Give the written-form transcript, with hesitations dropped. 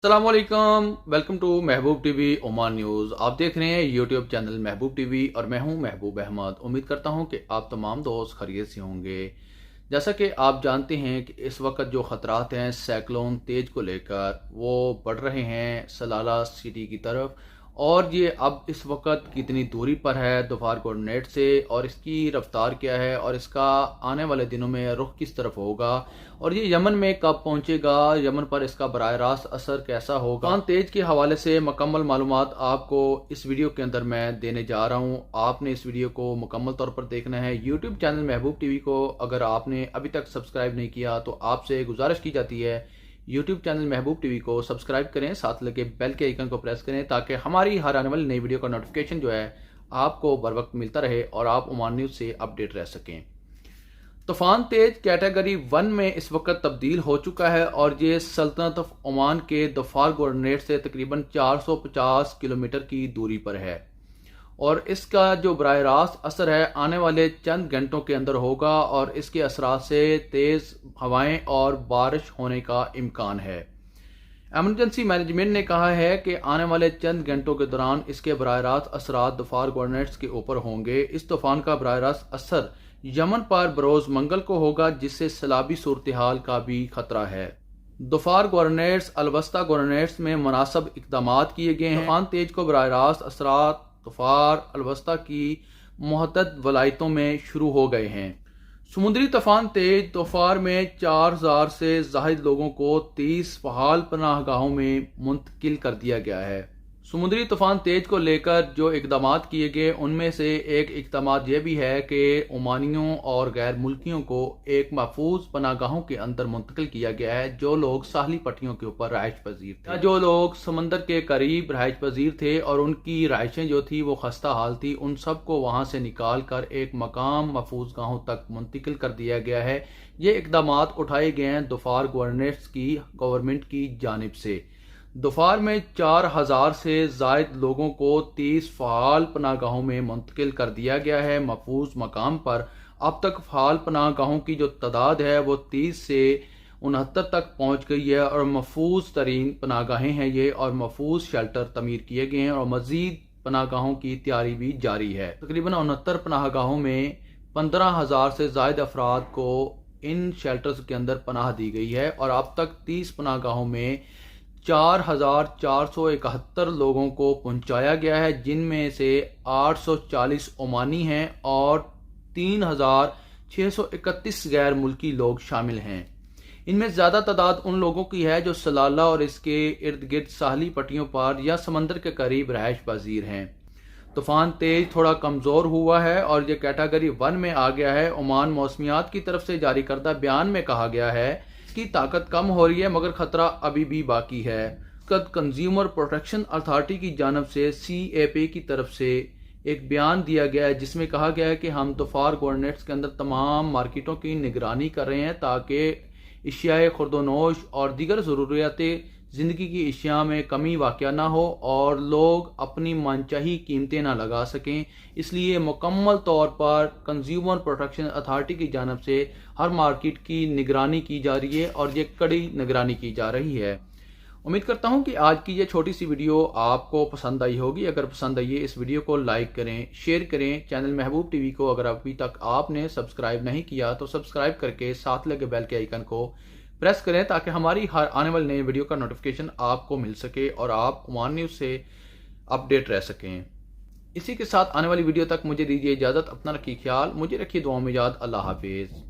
अस्सलामुअलैकुम, welcome to Mehboob TV Oman news. आप देख रहे हैं यूट्यूब चैनल महबूब टीवी और मैं हूं महबूब अहमद। उम्मीद करता हूं कि आप तमाम दोस्त खैरियत से होंगे। जैसा कि आप जानते हैं कि इस वक्त जो ख़तरात हैं साइक्लोन तेज को लेकर वो बढ़ रहे हैं सलाला सिटी की तरफ, और ये अब इस वक्त कितनी दूरी पर है दोफार कोऑर्डिनेट से और इसकी रफ्तार क्या है और इसका आने वाले दिनों में रुख किस तरफ होगा और ये यमन में कब पहुंचेगा, यमन पर इसका बराह रास्त असर कैसा होगा। तूफान तेज के हवाले से मुकम्मल मालूमात आपको इस वीडियो के अंदर मैं देने जा रहा हूं। आपने इस वीडियो को मुकम्मल तौर पर देखना है। यूट्यूब चैनल महबूब टीवी को अगर आपने अभी तक सब्सक्राइब नहीं किया तो आपसे गुजारिश की जाती है यूट्यूब चैनल महबूब टीवी को सब्सक्राइब करें, साथ लगे बेल के आइकन को प्रेस करें ताकि हमारी हर आने वाली नई वीडियो का नोटिफिकेशन जो है आपको बर वक्त मिलता रहे और आप ओमान न्यूज़ से अपडेट रह सकें। तूफान तेज कैटेगरी 1 में इस वक्त तब्दील हो चुका है और ये सल्तनत ऑफ ओमान के दोफार कोऑर्डिनेट से तकरीबन 450 किलोमीटर की दूरी पर है और इसका जो बराह रास्त असर है आने वाले चंद घंटों के अंदर होगा और इसके असरात से तेज़ हवाएं और बारिश होने का इम्कान है। एमरजेंसी मैनेजमेंट ने कहा है कि आने वाले चंद घंटों के दौरान इसके बराह रास्त असरात दोफार कोऑर्डिनेट्स के ऊपर होंगे। इस तूफान का बराह रास्त असर यमन पर बरोज मंगल को होगा, जिससे सैलाबी सूरत हाल का भी खतरा है। दोफार कोऑर्डिनेट्स अलवस्ता कोऑर्डिनेट्स में मुनासिब इकदाम किए गए हैं। तूफान तेज को बराह रास्त असरात दोफार अलवस्ता की मुहद्दद वलायतों में शुरू हो गए हैं। समुद्री तूफान तेज दोफार में 4000 से ज़ाहिद लोगों को 30 फ़हाल पनाहगाहों में मुंतकिल कर दिया गया है। समुद्री तूफान तेज को लेकर जो इकदाम किए गए उनमें से एक इकदाम यह भी है कि ओमानियों और गैर मुल्कियों को एक महफूज पनागाहों के अंदर मुंतकिल किया गया है। जो लोग साहली पट्टियों के ऊपर रहायश पजीर थे, जो लोग समंदर के करीब रहायश पजीर थे और उनकी रहायशें जो थी वो खस्ता हाल थी, उन सब को वहाँ से निकाल कर एक मकाम महफूज गाहों तक मुंतकिल कर दिया गया है। ये इकदाम उठाए गए हैं दोफार कोऑर्डिनेट्स की गवर्नमेंट की जानिब से। दोफार में 4000 से जायद लोगों को 30 फ़ाल पनागाहों में मुंतकिल कर दिया गया है। महफूज मकाम पर अब तक फ़ाल पनागाहों की जो तादाद है वो 30 से 69 तक पहुंच गई है और महफूज तरीन पनागाहें हैं ये, और महफूज शेल्टर तमीर किए गए हैं और मज़ीद पनागाहों की तैयारी भी जारी है। तकरीबन 69 पनागाहों में 15,000 से जायद अफराद को इन शेल्टर्स के अंदर पनाह दी गई है और अब तक 30 पनागाहों में 4,471 लोगों को पहुंचाया गया है, जिनमें से 840 ओमानी हैं और 3,631 गैर मुल्की लोग शामिल हैं। इनमें ज़्यादा तादाद उन लोगों की है जो सलाला और इसके इर्द गिर्द साहली पट्टियों पर या समंदर के करीब रहायश पजीर हैं। तूफान तेज थोड़ा कमज़ोर हुआ है और यह कैटेगरी 1 में आ गया है। ओमान मौसमियात की तरफ से जारी करदा बयान में कहा गया है की ताकत कम हो रही है मगर खतरा अभी भी बाकी है। कंज्यूमर प्रोटेक्शन अथॉरिटी की जानब से CAP की तरफ से एक बयान दिया गया है जिसमें कहा गया है कि हम दोफार कोऑर्डिनेट्स के अंदर तमाम मार्केटों की निगरानी कर रहे हैं ताकि इशियाए खुर्दोनोश और दीगर ज़रूरियात ज़िंदगी की इशिया में कमी वाक़या ना हो और लोग अपनी मनचाही कीमतें ना लगा सकें। इसलिए मुकम्मल तौर पर कंज्यूमर प्रोटेक्शन अथॉरिटी की जानब से हर मार्केट की निगरानी की जा रही है और ये कड़ी निगरानी की जा रही है। उम्मीद करता हूँ कि आज की ये छोटी सी वीडियो आपको पसंद आई होगी। अगर पसंद आई है इस वीडियो को लाइक करें, शेयर करें। चैनल महबूब टीवी को अगर अभी तक आपने सब्सक्राइब नहीं किया तो सब्सक्राइब करके साथ लगे बेल के आइकन को प्रेस करें ताकि हमारी हर आने वाली नई वीडियो का नोटिफिकेशन आपको मिल सके और आप ओमान न्यूज़ से अपडेट रह सकें। इसी के साथ आने वाली वीडियो तक मुझे दीजिए इजाज़त। अपना रखिए ख्याल, मुझे रखिए दुआओं में याद। अल्लाह हाफिज़।